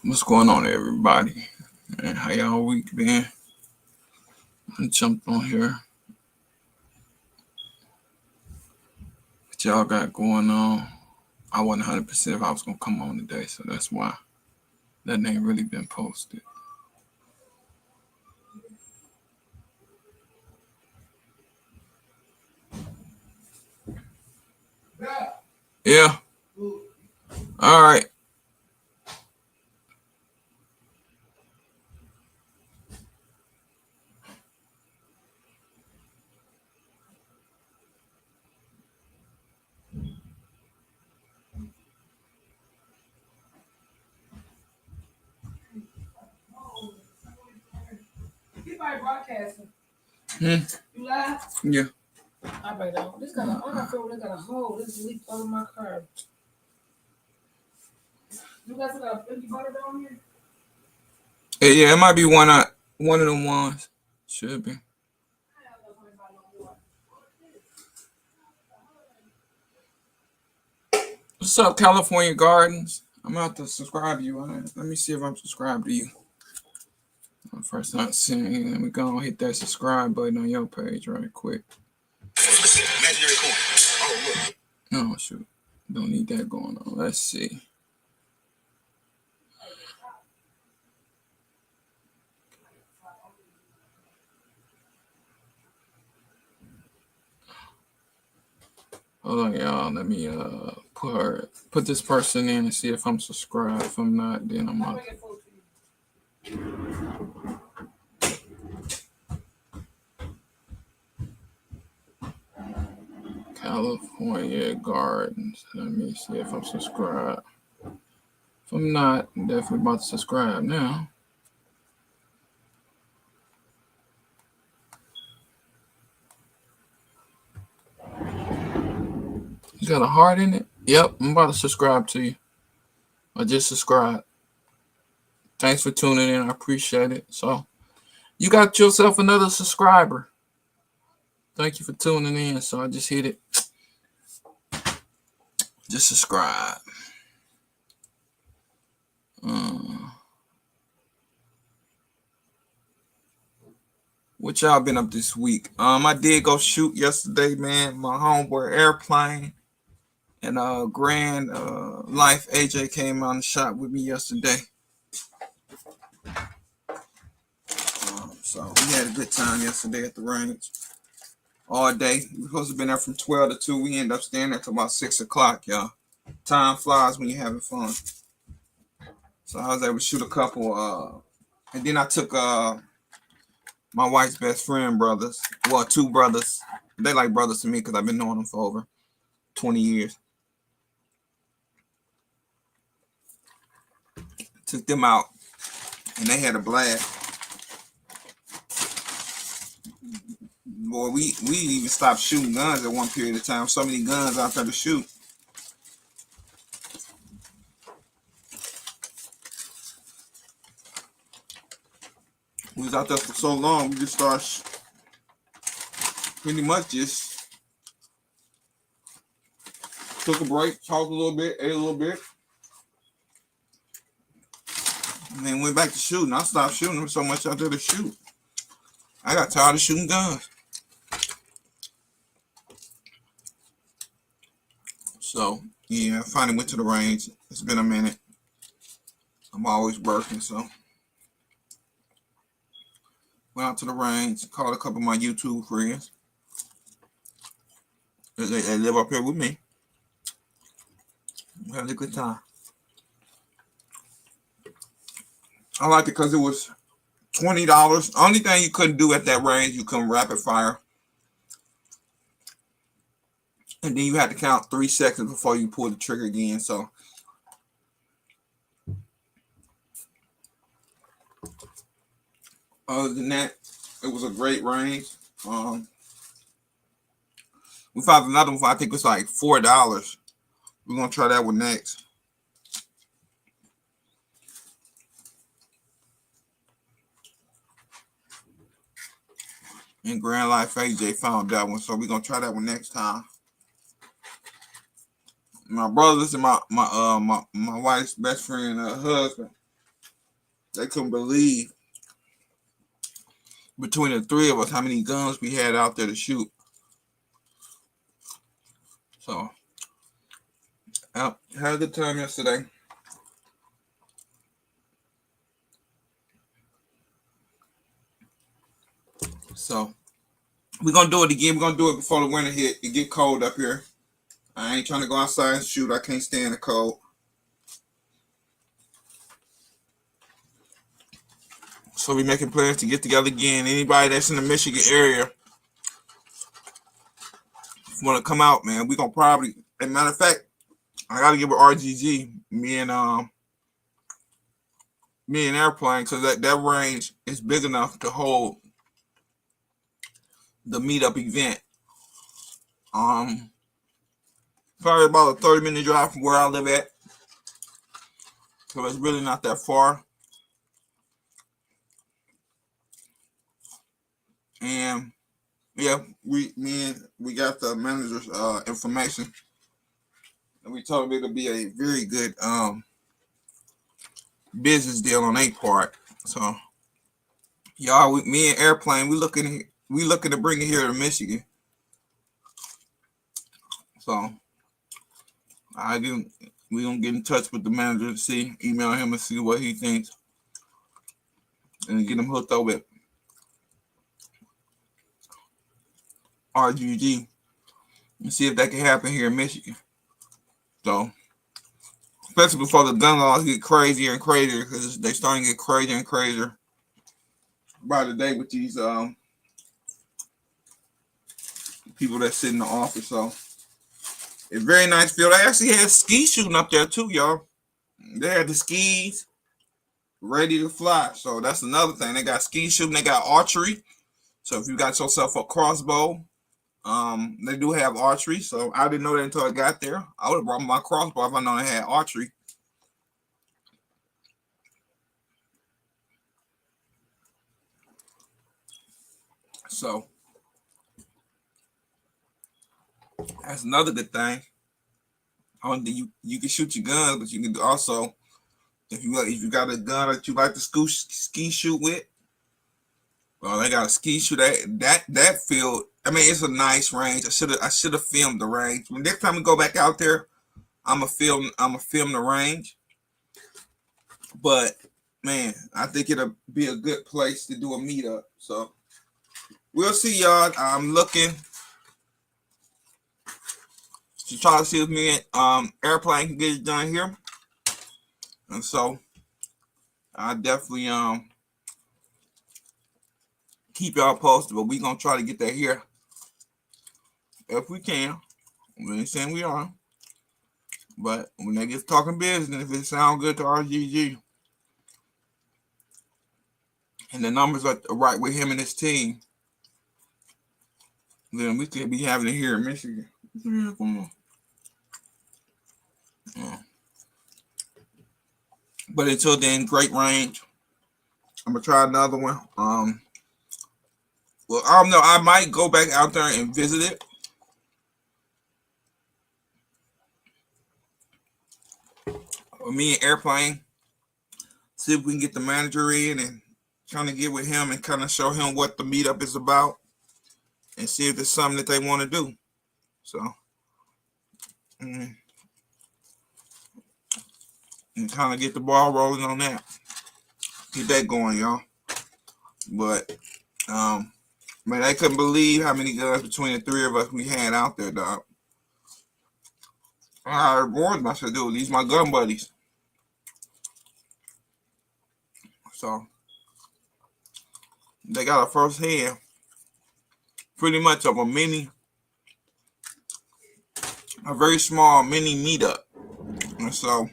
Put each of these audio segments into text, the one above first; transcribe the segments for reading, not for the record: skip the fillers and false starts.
What's going on, everybody? And how y'all week been? I jumped on here. What y'all got going on? I wasn't 100% if I was gonna come on today, so that's why that ain't really been posted. Yeah. All right. Everybody broadcasting. Hmm. You live? Yeah. I bet on. This got a underfloor. This got a hole. This leak over my car. You guys got a empty butter down here? Yeah. It might be one of them ones. Should be. What's up, California Gardens? I'm out to subscribe to you. Let me see if I'm subscribed to you. First not seeing, let me go and hit that subscribe button on your page right quick. Imaginary coin. Oh, look. No, shoot. Don't need that going on. Let's see. Hold on, y'all. Let me put this person in and see if I'm subscribed. If I'm not, then I'm out. California Gardens. Let me see if I'm subscribed. If I'm not, I'm definitely about to subscribe now. You got a heart in it? Yep, I'm about to subscribe to you. I just subscribed. Thanks for tuning in. I appreciate it. So, you got yourself another subscriber. Thank you for tuning in. So, I just hit it. Just subscribe. What y'all been up this week? I did go shoot yesterday, man. My homeboy Airplane and Grand Life AJ came out and shot with me yesterday. So we had a good time yesterday at the range all day. We were supposed to have been there from 12 to 2. We ended up staying there till about 6 o'clock, y'all. Time flies when you're having fun. So I was able to shoot a couple. And then I took my wife's best friend brothers. Well, 2 brothers. They like brothers to me because I've been knowing them for over 20 years. Took them out, and they had a blast. Boy, we even stopped shooting guns at one period of time. So many guns out there to shoot. We was out there for so long, we just started pretty much just took a break, talked a little bit, ate a little bit, and then went back to shooting. I stopped shooting. There was so much out there to shoot. I got tired of shooting guns. So, yeah, I finally went to the range. It's been a minute. I'm always working, so. Went out to the range, called a couple of my YouTube friends. They live up here with me. We had a good time. I liked it because it was $20. Only thing you couldn't do at that range, you couldn't rapid fire. And then you had to count 3 seconds before you pull the trigger again. So other than that, it was a great range. We found another one for, I think it's like $4. We're gonna try that one next. And Grand Life AJ found that one, so we're gonna try that one next time. My brothers and my wife's best friend husband, They couldn't believe between the three of us how many guns we had out there to shoot. So, had a good time yesterday. So, we're going to do it again. We're going to do it before the winter hit. It get cold up here. I ain't trying to go outside and shoot. I can't stand the cold. So, we're making plans to get together again. Anybody that's in the Michigan area want to come out, man, we're going to probably, as a matter of fact, I got to give it RGG. Me and Airplane, because that range is big enough to hold the meetup event. Probably about a 30-minute drive from where I live at. So it's really not that far. And yeah, we got the manager's information. And we told him it'll be a very good business deal on their part. So y'all, me and Airplane, we looking to bring it here to Michigan. So we gonna get in touch with the manager and email him and see what he thinks, and get him hooked up with RGG and see if that can happen here in Michigan. So, especially before the gun laws get crazier and crazier, because they starting to get crazier and crazier by the day with these people that sit in the office. So it's very nice field. They actually had ski shooting up there too, y'all. They had the skis ready to fly. So that's another thing. They got ski shooting. They got archery. So if you got yourself a crossbow, they do have archery. So I didn't know that until I got there. I would have brought my crossbow if I known they had archery. So that's another good thing. You can shoot your guns, but you can also, if you got a gun that you like to ski shoot with, well, they got a ski shoot that field. I mean, it's a nice range. I should have filmed the range. When next time we go back out there, I'ma film the range. But man, I think it'll be a good place to do a meetup. So we'll see, y'all. I'm looking to try to see if me and Airplane can get it done here. And so I definitely keep y'all posted, but we gonna try to get that here if we can. We ain't saying we are, but when they get talking business, if it sounds good to RGG and the numbers are right with him and his team, then we could be having it here in Michigan. Yeah, come on. But until then, great range. I'm gonna try another one. Well, I don't know. I might go back out there and visit it. With me and Airplane, see if we can get the manager in and kind of get with him and kind of show him what the meetup is about, and see if it's something that they want to do. So, and kind of get the ball rolling on that. Get that going, y'all. But man, I couldn't believe how many guns between the three of us we had out there, dog. I reward myself, dude. These my gun buddies. So they got a first hand, pretty much of a very small mini meetup, and so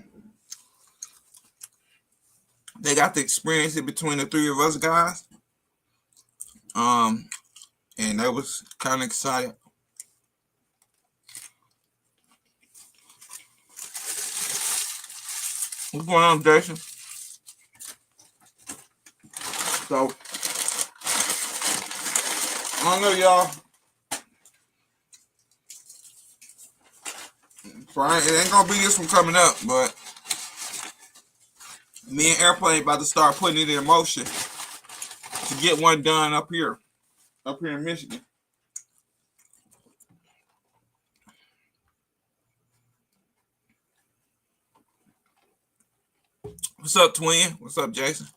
they got to experience it between the three of us guys. And that was kind of exciting. What's going on, Jason? So, I don't know, y'all. So it ain't gonna be this one coming up, but Me and Airplane about to start putting it in motion to get one done up here in Michigan. What's up, twin? What's up, Jason?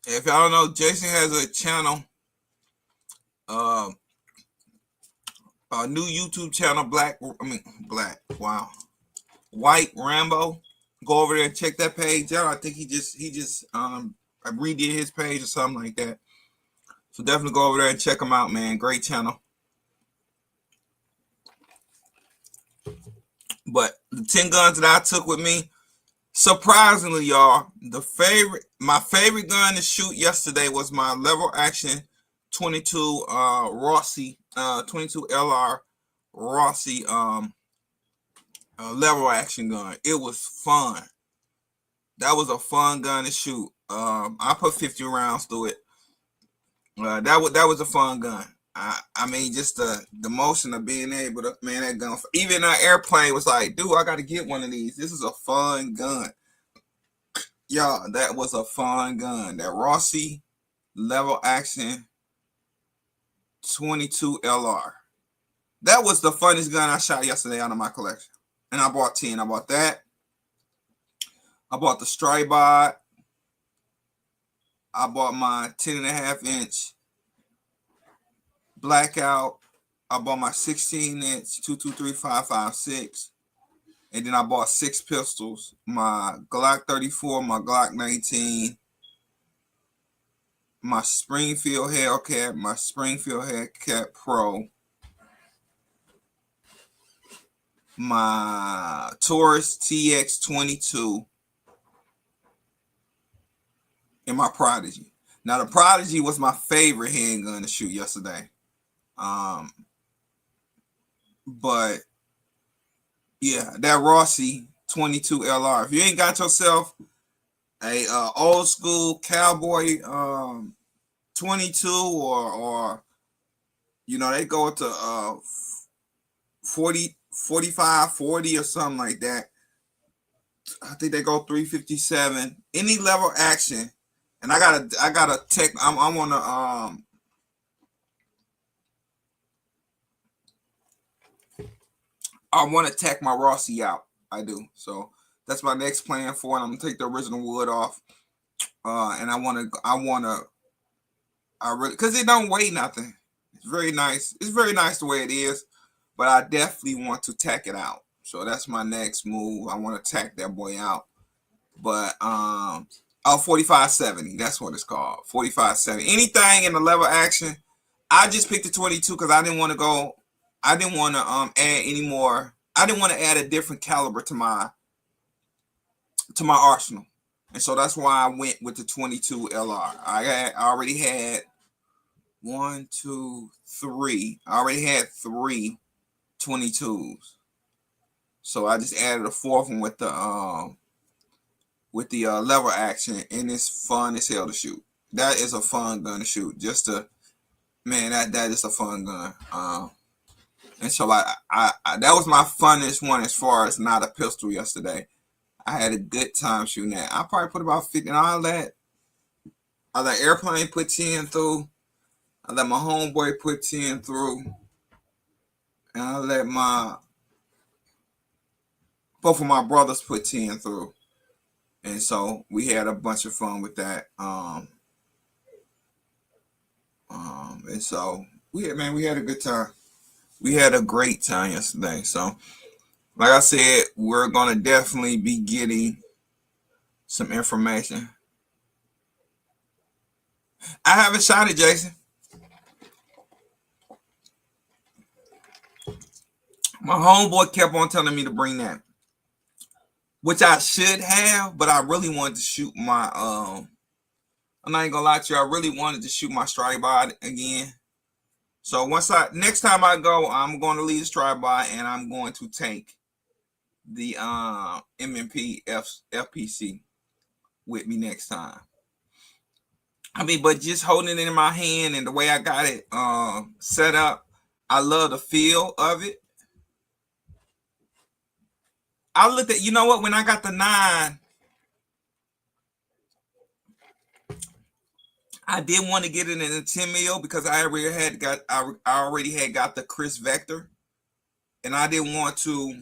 If y'all don't know, Jason has a channel, uh, a new YouTube channel, White Rambo. Go over there and check that page out. I think he just redid his page or something like that. So definitely go over there and check him out, man. Great channel. But the 10 guns that I took with me, surprisingly, y'all, my favorite gun to shoot yesterday was my lever action 22 Rossi 22 LR Rossi lever action gun. It was fun. That was a fun gun to shoot. I put 50 rounds through it. That was a fun gun. I mean, just the motion of being able to man that gun. Even our airplane was like, dude, I got to get one of these. This is a fun gun. Y'all, that was a fun gun. That Rossi level action 22 LR. That was the funnest gun I shot yesterday out of my collection. And I bought 10. I bought that. I bought the Strybot. I bought my 10.5-inch Blackout. I bought my 16-inch 223-556. And then I bought 6 pistols. My Glock 34, my Glock 19, my Springfield Hellcat, my Springfield Hellcat Pro, my Taurus TX22, and my Prodigy. Now, the Prodigy was my favorite handgun to shoot yesterday. But yeah, that Rossi 22 LR. If you ain't got yourself a old school cowboy 22 or you know, they go to 40, 45, 40 or something like that. I think they go 357. Any level action. And I gotta tech. I want to tech my Rossi out. I do. So that's my next plan for it. I'm gonna take the original wood off. And I really, because it don't weigh nothing. It's very nice. It's very nice the way it is, but I definitely want to tack it out. So that's my next move. I want to tack that boy out. But 4570. That's what it's called. 4570. Anything in the level action. I just picked the 22 because I didn't want to go. I didn't want to add any more. I didn't want to add a different caliber to my arsenal. And so that's why I went with the 22 LR. I already had 1, 2, 3. I already had 3 22s. So I just added a fourth one with the lever action, and it's fun as hell to shoot. That is a fun gun to shoot. That is a fun gun. And so I that was my funnest one as far as not a pistol yesterday. I had a good time shooting that. I probably put about 50. And I let Airplane put 10 through. I let my homeboy put 10 through. And I let both of my brothers put 10 through. And so we had a bunch of fun with that. And so we had a good time. We had a great time yesterday. So like I said, we're gonna definitely be getting some information. I haven't shot it, Jason. My homeboy kept on telling me to bring that, which I should have, but I really wanted to shoot my I'm not even gonna lie to you, I really wanted to shoot my Strybot again. So next time I go, I'm going to leave the Strybot and I'm going to take the M&P FPC with me next time. I mean, but just holding it in my hand and the way I got it set up, I love the feel of it. I looked at, you know what, when I got the 9, I did want to get it in the 10 mil because I already had got the Chris Vector, and I didn't want to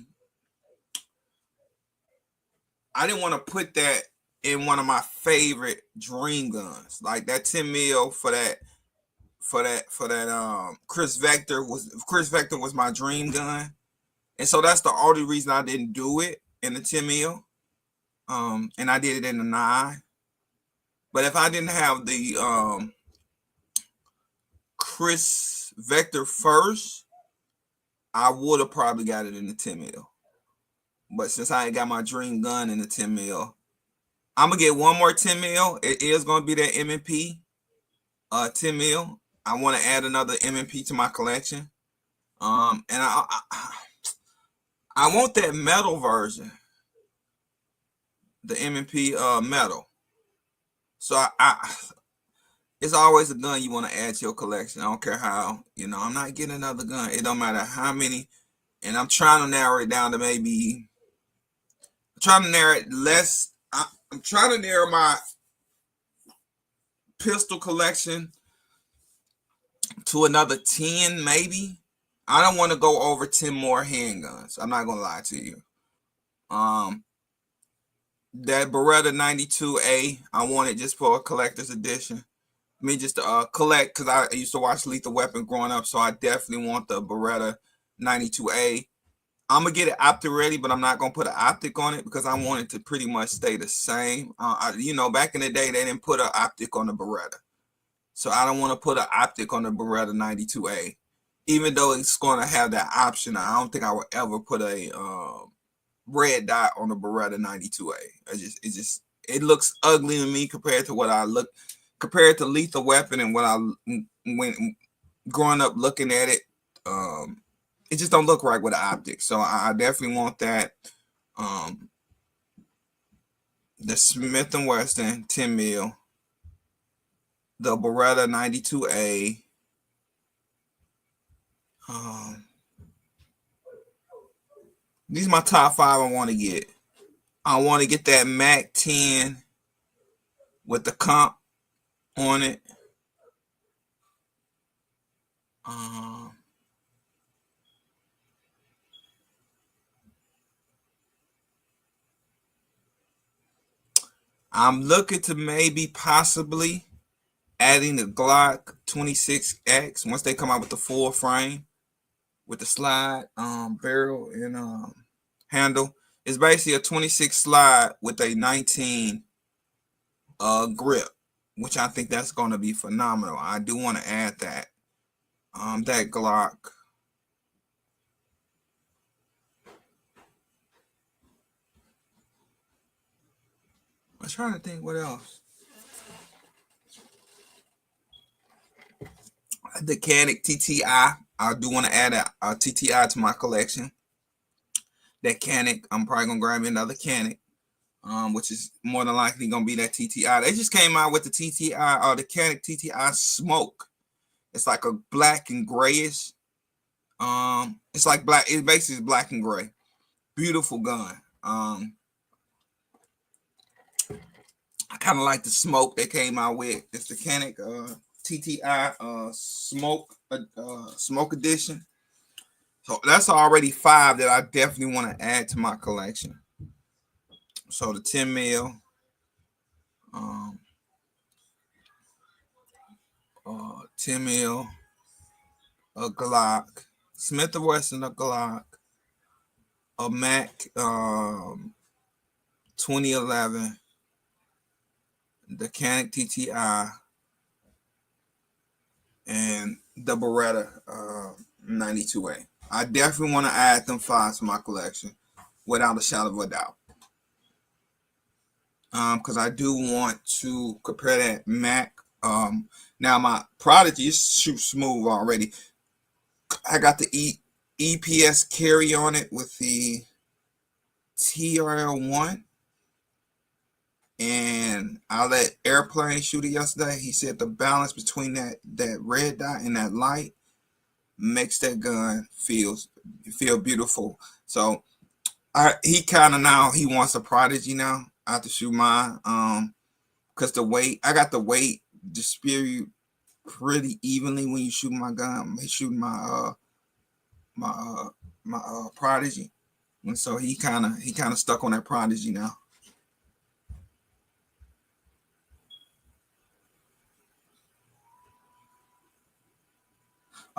put that in one of my favorite dream guns. Like that 10 mil for that Chris Vector was my dream gun. And so that's the only reason I didn't do it in the 10 mil. And I did it in the 9. But if I didn't have the Chris Vector first, I would have probably got it in the 10 mil. But since I ain't got my dream gun in the 10 mil, I'm gonna get one more 10 mil. It is gonna be that M&P 10 mil. I want to add another M&P to my collection. And I want that metal version, the M&P metal. So it's always a gun you want to add to your collection. I don't care how, I'm not getting another gun. It don't matter how many. And I'm trying to narrow it down to maybe, I'm trying to narrow it less. I'm trying to narrow my pistol collection to another 10 maybe. I don't want to go over 10 more handguns. I'm not going to lie to you. That Beretta 92A, I want it just for a collector's edition. I mean, just to collect, because I used to watch Lethal Weapon growing up, so I definitely want the Beretta 92A. I'm going to get it optic ready, but I'm not going to put an optic on it because I want it to pretty much stay the same. Back in the day, they didn't put an optic on the Beretta. So I don't want to put an optic on the Beretta 92A. Even though it's going to have that option, I don't think I would ever put a red dot on the Beretta 92A. It looks ugly to me compared to Lethal Weapon and what I when growing up looking at it. It just don't look right with the optics. So I definitely want that. The Smith & Wesson 10 mil, the Beretta 92A. These are my top 5 I want to get. I want to get that Mac 10 with the comp on it. I'm looking to maybe possibly adding the Glock 26X once they come out with the full frame with the slide barrel and handle. It's basically a 26 slide with a 19 grip, which I think that's going to be phenomenal. I do want to add that that Glock. I'm trying to think what else. The Canik TTI. I do want to add a TTI to my collection. That Canik, I'm probably gonna grab me another Canik, which is more than likely gonna be that TTI. They just came out with the TTI or the Canik TTI Smoke. It's like a black and grayish. It's like black. It basically is black and gray. Beautiful gun. I kind of like the smoke they came out with. It's the Canik TTI smoke edition. So that's already 5 that I definitely want to add to my collection. So the 10 mil, 10 mil, a Glock, Smith & Wesson, a Glock, a Mac 2011, the Canik TTI, and the Beretta 92A. I definitely want to add them 5 to my collection without a shadow of a doubt. Because I do want to compare that Mac. Now my Prodigy shoots smooth already. I got the EPS carry on it with the TRL1. And I let Airplane shoot it yesterday. He said the balance between that red dot and that light makes that gun feel beautiful. So he kind of now he wants a Prodigy now. I have to shoot mine. Because the weight, I got the weight distribute pretty evenly when you shoot my gun. He's shooting my Prodigy, and so he kind of stuck on that Prodigy now.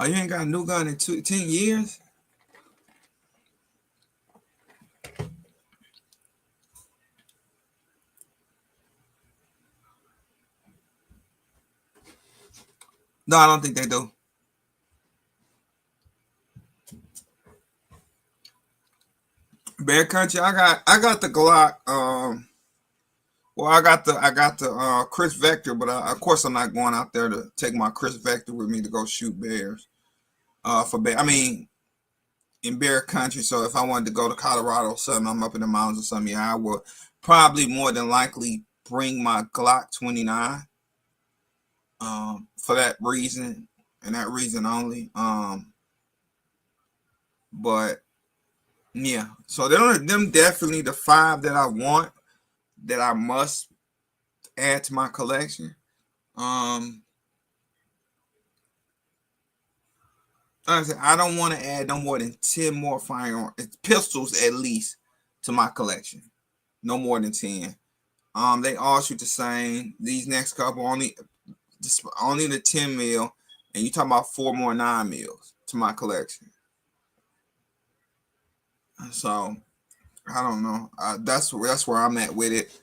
Oh, you ain't got a new gun in 10 years? No, I don't think they do. Bear Country, I got the Glock. Well, I got the Chris Vector, but of course I'm not going out there to take my Chris Vector with me to go shoot bears. For bear, I mean in bear country. So if I wanted to go to Colorado or something, I'm up in the mountains or something, yeah, I would probably more than likely bring my Glock 29 for that reason and that reason only. But yeah, so them definitely the five that I want that I must add to my collection. Um, like I said, I don't want to add no more than 10 more firearm pistols at least to my collection. No more than 10. They all shoot the same. These next couple only the 10 mil, and you talking about 4 more 9 mils to my collection. So I don't know. That's where I'm at with it.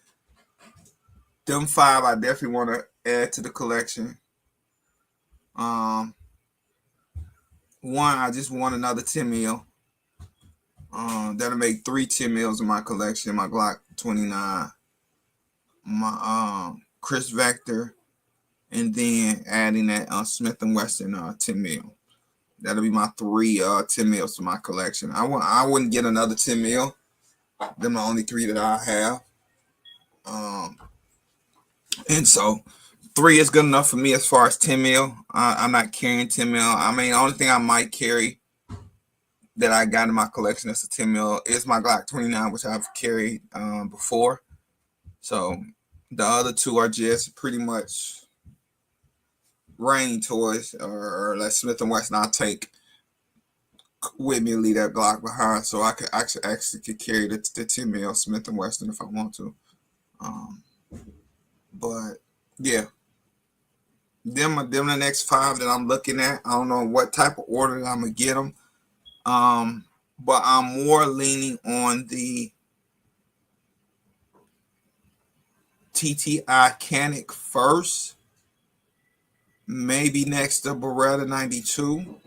Them five I definitely want to add to the collection. Um, One I just want another 10 mil. That'll make 3 10 mils in my collection. My Glock 29, my Chris Vector, and then adding that Smith and Wesson 10 mil. That'll be my 3 10 mils to my collection. I wouldn't get another 10 mil. They're the only 3 that I have. And so 3 is good enough for me as far as 10 mil. I'm not carrying 10 mil. I mean, the only thing I might carry that I got in my collection that's a 10 mil is my Glock 29, which I've carried before. So the other 2 are just pretty much rain toys or like Smith and Wesson. I'll take with me and leave that Glock behind, so I could actually could carry the 10 mil Smith and Wesson if I want to. But yeah, them the next 5 that I'm looking at. I don't know what type of order that I'm gonna get them. But I'm more leaning on the TTI Canic first, maybe next to Beretta 92.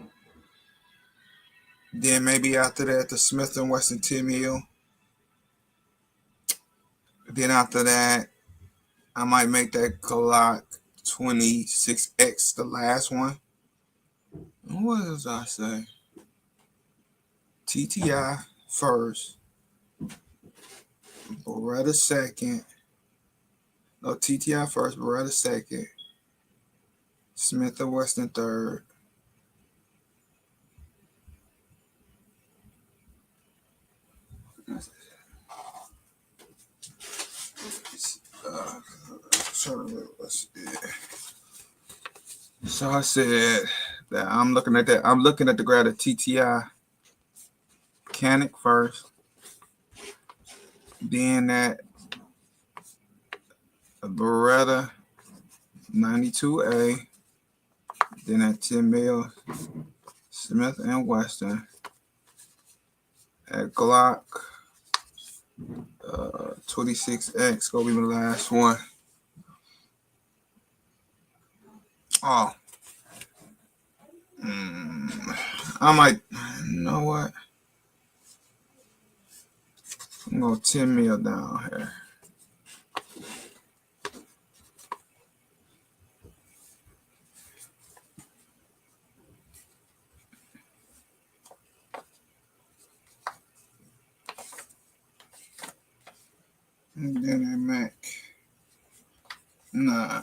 Then maybe after that the Smith and Wesson 10 mil. Then after that, I might make that Glock 26X the last one. What does I say? TTI first, Beretta second. No, TTI first, Beretta second, Smith and Wesson third. So I said that I'm looking at that. I'm looking at the grad of TTI Canic first, then that Beretta 92A, then that 10 mil Smith and Wesson, at Glock 26X gonna be the last one. Oh, I might. You know what? I'm gonna 10 mil down here. And then that Mac. Nah.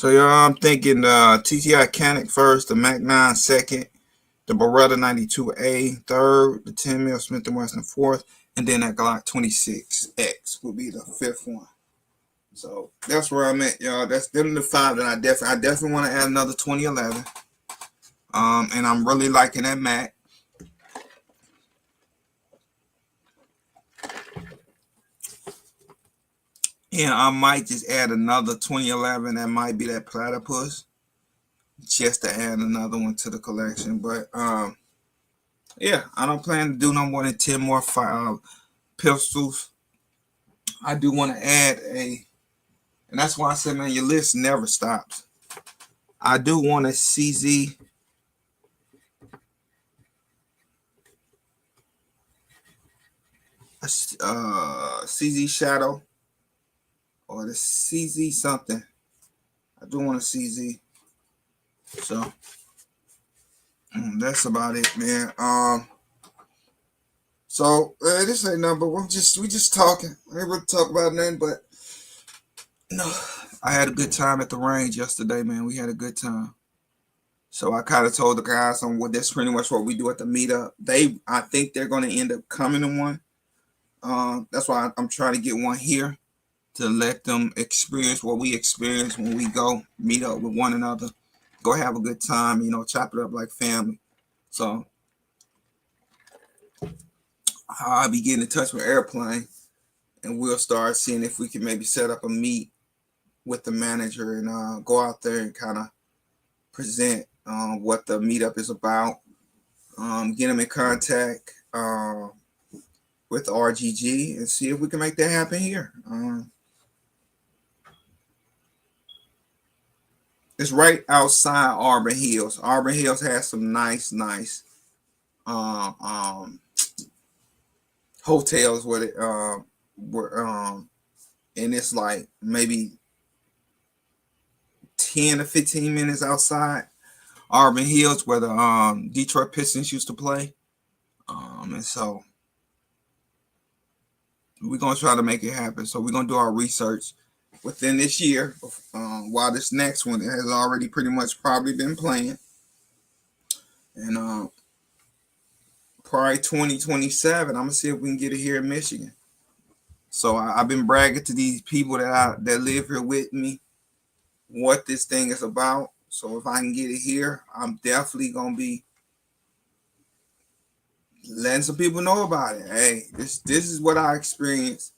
So y'all, I'm thinking the TTI Canic first, the Mac 9 second, the Beretta 92A third, the 10 mil Smith & Wesson fourth, and then that Glock 26X will be the fifth one. So that's where I'm at, y'all. That's them the five that I definitely want to add another 2011. And I'm really liking that Mac. And I might just add another 2011. That might be that Platypus, just to add another one to the collection. But yeah, I don't plan to do no more than 10 more pistols. I do want to add and that's why I said, man, your list never stops. I do want a CZ. CZ Shadow or the CZ something. I do want a CZ. So that's about it, man. So this ain't nothing, but we just talking. I ain't really talk about nothing, but no, I had a good time at the range yesterday, man. We had a good time. So I kind of told the guys on what that's pretty much what we do at the meetup. I think they're going to end up coming to one. That's why I'm trying to get one here to let them experience what we experience when we go meet up with one another, go have a good time, chop it up like family. So I'll be getting in touch with Airplane, and we'll start seeing if we can maybe set up a meet with the manager and go out there and kind of present what the meetup is about. Get them in contact with RGG and see if we can make that happen here. It's right outside Auburn Hills. Auburn Hills has some nice hotels with it. And it's like maybe 10 to 15 minutes outside Auburn Hills where the Detroit Pistons used to play. And so we're going to try to make it happen. So we're going to do our research within this year, while this next one has already pretty much probably been playing. And probably 2027, I'm going to see if we can get it here in Michigan. So I've been bragging to these people that live here with me what this thing is about. So if I can get it here, I'm definitely going to be letting some people know about it. Hey, this is what I experienced.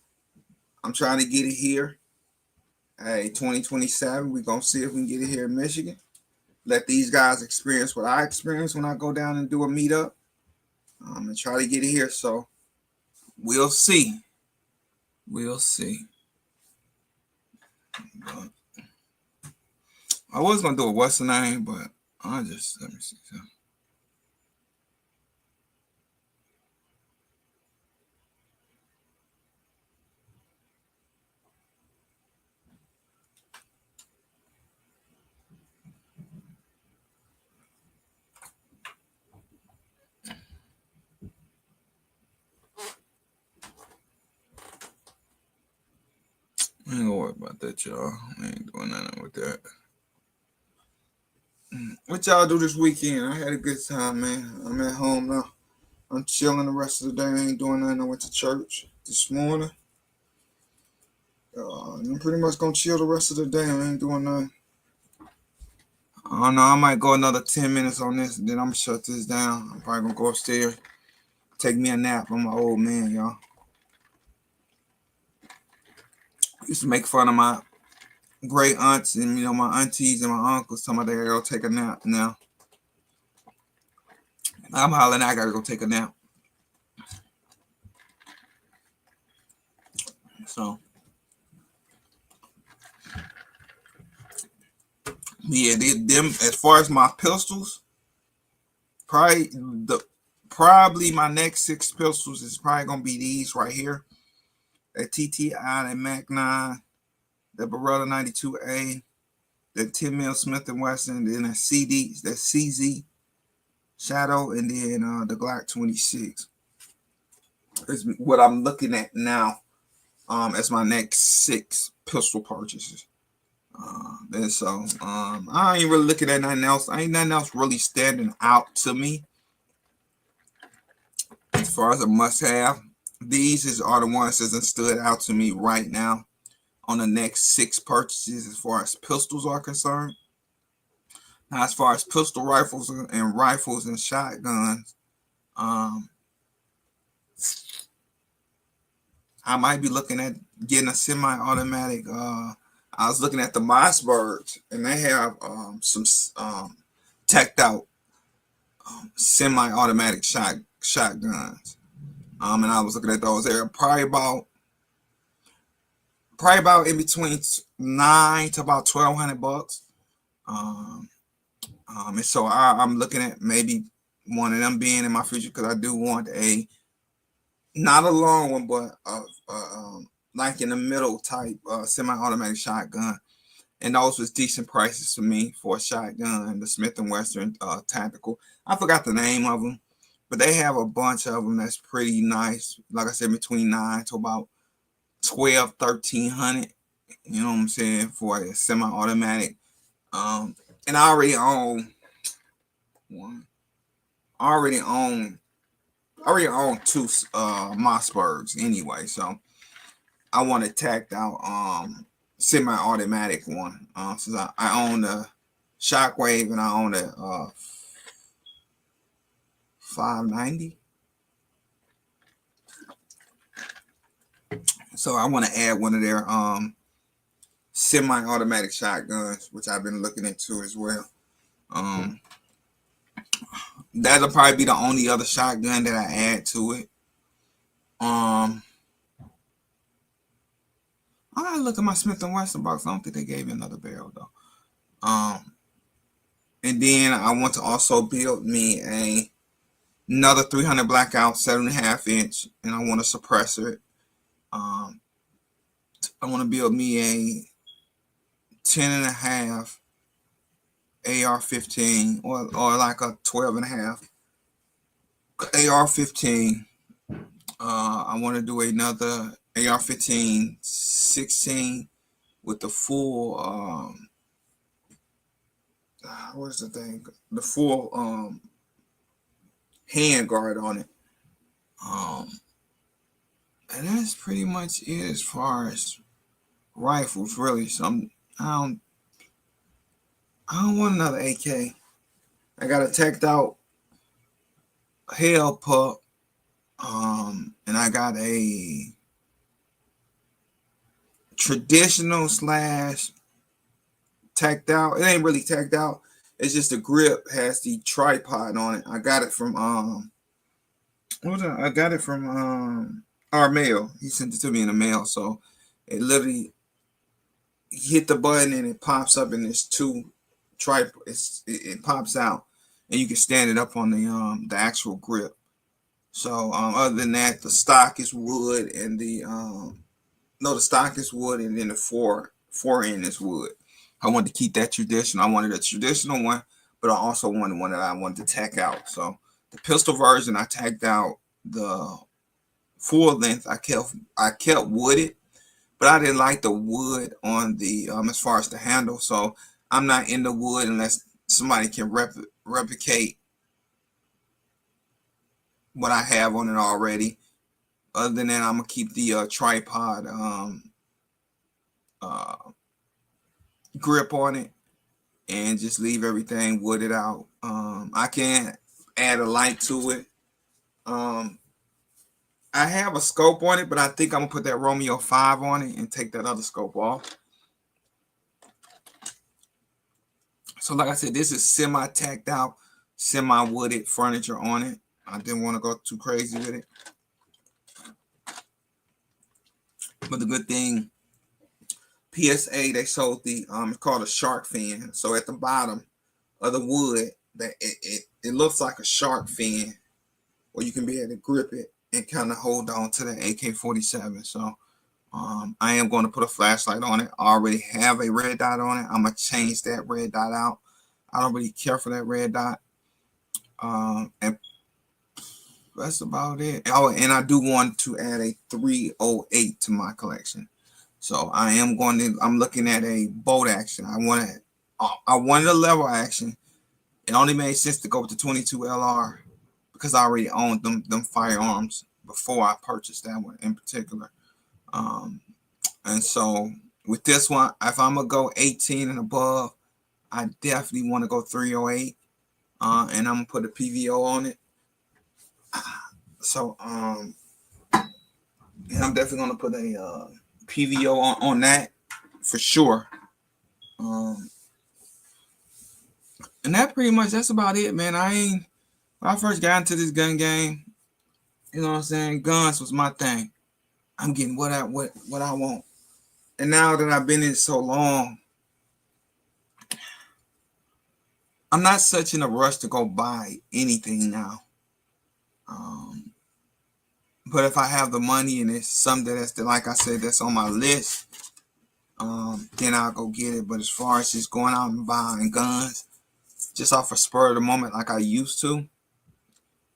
I'm trying to get it here. Hey, 2027, we're going to see if we can get it here in Michigan. Let these guys experience what I experienced when I go down and do a meetup. And try to get it here. So we'll see. We'll see. But I was going to do a what's the name, but let me see. I ain't gonna worry about that, y'all. I ain't doing nothing with that. What y'all do this weekend? I had a good time, man. I'm at home now. I'm chilling the rest of the day. I ain't doing nothing. I went to church this morning. I'm pretty much gonna chill the rest of the day. I ain't doing nothing. I don't know. I might go another 10 minutes on this, and then I'm gonna shut this down. I'm probably gonna go upstairs, take me a nap. I'm an old man, y'all. I used to make fun of my great aunts and my aunties and my uncles. Talking about they gotta go take a nap now. I'm hollering. I gotta go take a nap. So yeah, them as far as my pistols, probably my next 6 pistols is probably gonna be these right here. That TTI, that Mac 9, the Beretta 92A, the 10 mil Smith & Wesson, then that CZ Shadow, and then the Glock 26 is what I'm looking at now as my next 6 pistol purchases. And so I ain't really looking at nothing else. Ain't nothing else really standing out to me as far as a must-have. These are the ones that stood out to me right now on the next 6 purchases as far as pistols are concerned. Now, as far as pistol rifles and shotguns, um, I might be looking at getting a semi-automatic. I was looking at the Mossbergs, and they have some teched out semi-automatic shotguns. And I was looking at those. They're probably about in between $900 to about $1,200. And so I'm looking at maybe one of them being in my future because I do want not a long one, but like in the middle type semi-automatic shotgun. And those was decent prices to me for a shotgun, the Smith & Wesson Tactical. I forgot the name of them, but they have a bunch of them that's pretty nice. Like I said, between 9 to about 12, 1300. You know what I'm saying, for a semi-automatic. And I already own one. I already own 2 Mossbergs anyway, so I want a tacked out semi-automatic one. Since I own the Shockwave and I own the 590. So I want to add one of their semi-automatic shotguns, which I've been looking into as well. That'll probably be the only other shotgun that I add to it. I gotta look at my Smith & Wesson box. I don't think they gave me another barrel though. And then I want to also build me another 300 blackout 7.5 inch, and I want to suppressor it. I want to build me a 10.5 AR-15 or like a 12.5 AR-15. I want to do another AR-15 16 with the full what's the thing? The full hand guard on it. And that's pretty much it as far as rifles, really. So I don't want another AK. I got a teched out Hell Pup. And I got a traditional / tacked out. It ain't really tacked out. It's just the grip has the tripod on it. I got it from I got it from our mail. He sent it to me in the mail. So it literally hit the button and it pops up, and it's 2 tripod. It pops out, and you can stand it up on the actual grip. So other than that, the stock is wood, and the stock is wood, and then the fore end is wood. I wanted to keep that traditional. I wanted a traditional one, but I also wanted one that I wanted to tack out. So the pistol version, I tacked out the full length. I kept wooded, but I didn't like the wood on the as far as the handle. So I'm not in the wood unless somebody can replicate what I have on it already. Other than that, I'm gonna keep the tripod grip on it and just leave everything wooded out. I can add a light to it. I have a scope on it, but I think I'm gonna put that Romeo 5 on it and take that other scope off. So like I said, this is semi-tacked out, semi-wooded furniture on it. I didn't want to go too crazy with it. But the good thing, PSA, they sold the it's called a shark fin. So at the bottom of the wood, that it looks like a shark fin, where you can be able to grip it and kind of hold on to the AK-47. So I am going to put a flashlight on it. I already have a red dot on it. I'm gonna change that red dot out. I don't really care for that red dot. And that's about it. Oh, and I do want to add a 308 to my collection. So I'm looking at a bolt action. I wanted a level action. It only made sense to go with the 22 LR because I already owned them firearms before I purchased that one in particular. Um, and so with this one, if I'm gonna go 18 and above, I definitely want to go 308, and I'm gonna put a PVO on it. So and I'm definitely gonna put a PVO on that for sure. Um, and that's about it, man. When I first got into this gun game, you know what I'm saying? Guns was my thing. I'm getting what I want. And now that I've been in so long, I'm not such in a rush to go buy anything now. Um, but if I have the money and it's something that's like I said, that's on my list, then I'll go get it. But as far as just going out and buying guns, just off a spur of the moment like I used to,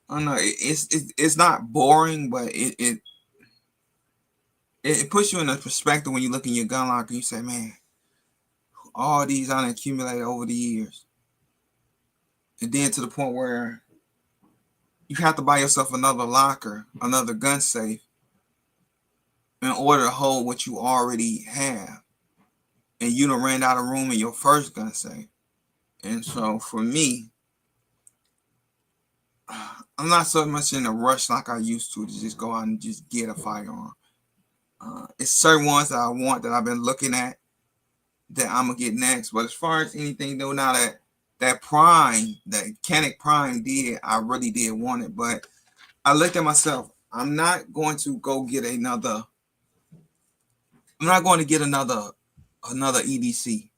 I don't know. It's not boring, but it puts you in a perspective when you look in your gun locker and you say, man, all these I accumulated over the years. And then to the point where you have to buy yourself another locker, another gun safe, in order to hold what you already have. And you done ran out of room in your first gun safe. And so for me, I'm not so much in a rush like I used to just go out and just get a firearm. It's certain ones that I want that I've been looking at that I'm gonna get next. But as far as anything though, now that Prime, that Canic Prime did, I really did want it. But I looked at myself. I'm not going to go get another. I'm not going to get another EDC,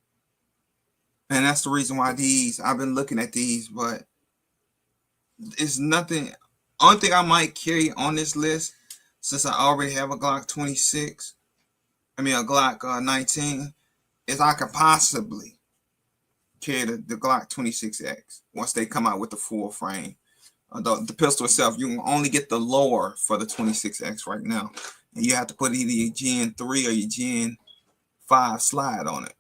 and that's the reason why I've been looking at these, but it's nothing. Only thing I might carry on this list, since I already have a Glock 26, a Glock 19, is I could possibly carry the Glock 26X once they come out with the full frame. The pistol itself, you can only get the lower for the 26X right now, and you have to put either your Gen 3 or your Gen 5 slide on it,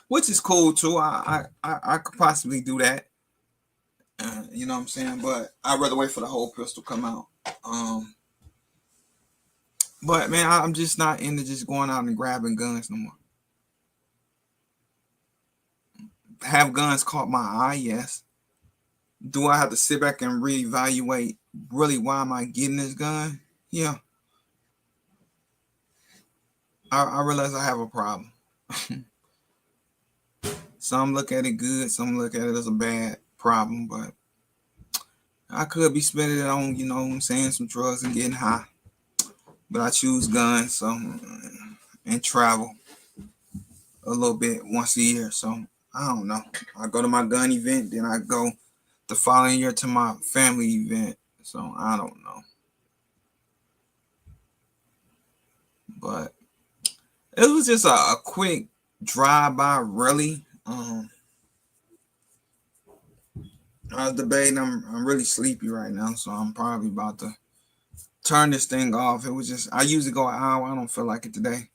which is cool too. I could possibly do that, you know what I'm saying? But I'd rather wait for the whole pistol come out. But man, I'm just not into just going out and grabbing guns no more. Have guns caught my eye? Yes. Do I have to sit back and reevaluate really why am I getting this gun? Yeah. I realize I have a problem. Some look at it good, some look at it as a bad problem, but I could be spending it on, you know what I'm saying, some drugs and getting high. But I choose guns, so, and travel a little bit once a year. So I don't know. I go to my gun event, then I go the following year to my family event. So I don't know. But it was just a quick drive-by, really. I was debating. I'm really sleepy right now, so I'm probably about to turn this thing off. It was just, I usually go an hour. I don't feel like it today.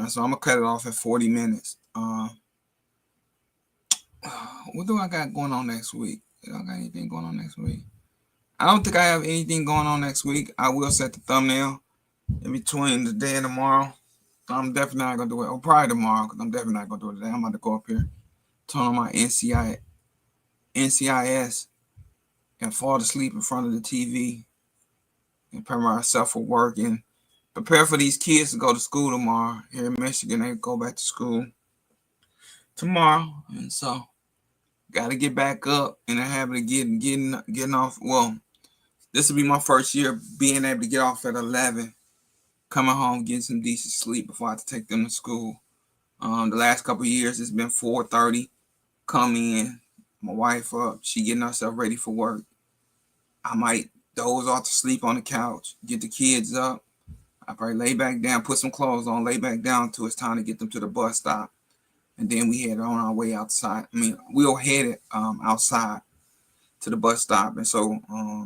So I'm going to cut it off at 40 minutes. What do I got going on next week? Do I got anything going on next week? I don't think I have anything going on next week. I will set the thumbnail in between today and tomorrow. I'm definitely not going to do it. Or probably tomorrow, because I'm definitely not going to do it today. I'm about to go up here, turn on my NCIS, and fall asleep in front of the TV and prepare myself for work and prepare for these kids to go to school tomorrow. Here in Michigan, they go back to school tomorrow. And so, got to get back up in the habit of getting off. Well, this will be my first year being able to get off at 11, coming home, getting some decent sleep before I have to take them to school. The last couple of years, it's been 4:30. Come in, my wife up, she getting herself ready for work. I might doze off to sleep on the couch, get the kids up. I probably lay back down, put some clothes on, lay back down till it's time to get them to the bus stop. And then we head on our way outside. We'll head outside to the bus stop. And so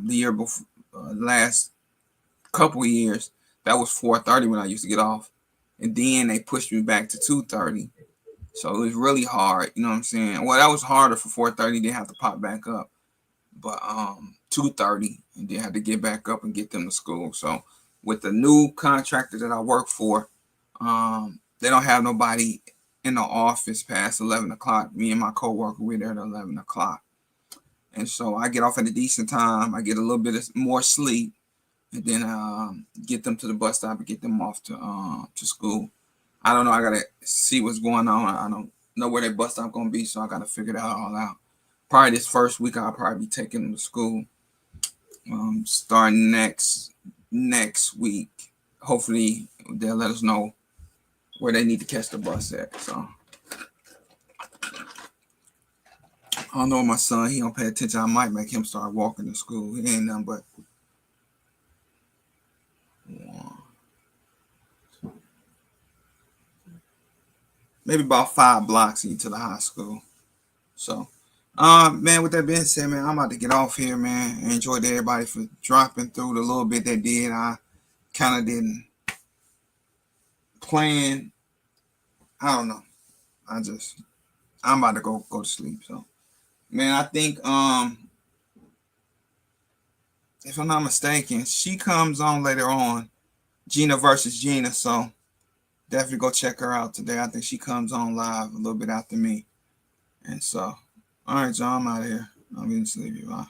the year before, last couple of years, That was 4:30 when I used to get off. And then they pushed me back to 2:30. So it was really hard, you know what I'm saying? Well, that was harder for 4:30, they have to pop back up. But 2:30, and then had to get back up and get them to school. So with the new contractor that I work for, they don't have nobody in the office past 11 o'clock. Me and my coworker, we're there at 11 o'clock. And so I get off at a decent time. I get a little bit more sleep, and then get them to the bus stop and get them off to school. I don't know. I gotta see what's going on. I don't know where their bus stop gonna be, so I gotta figure that all out. Probably this first week I'll probably be taking them to school. Starting next week. Hopefully they'll let us know where they need to catch the bus at. So I don't know, my son, he don't pay attention. I might make him start walking to school. He ain't nothing but maybe about 5 blocks into the high school. So, man, with that being said, man, I'm about to get off here, man. I enjoyed everybody for dropping through the little bit they did. I kind of didn't plan. I don't know. I'm about to go to sleep. So, man, I think if I'm not mistaken, she comes on later on, Gina versus Gina. So definitely go check her out today. I think she comes on live a little bit after me. And so, all right, y'all, I'm out of here. I'm getting sleepy. Bye.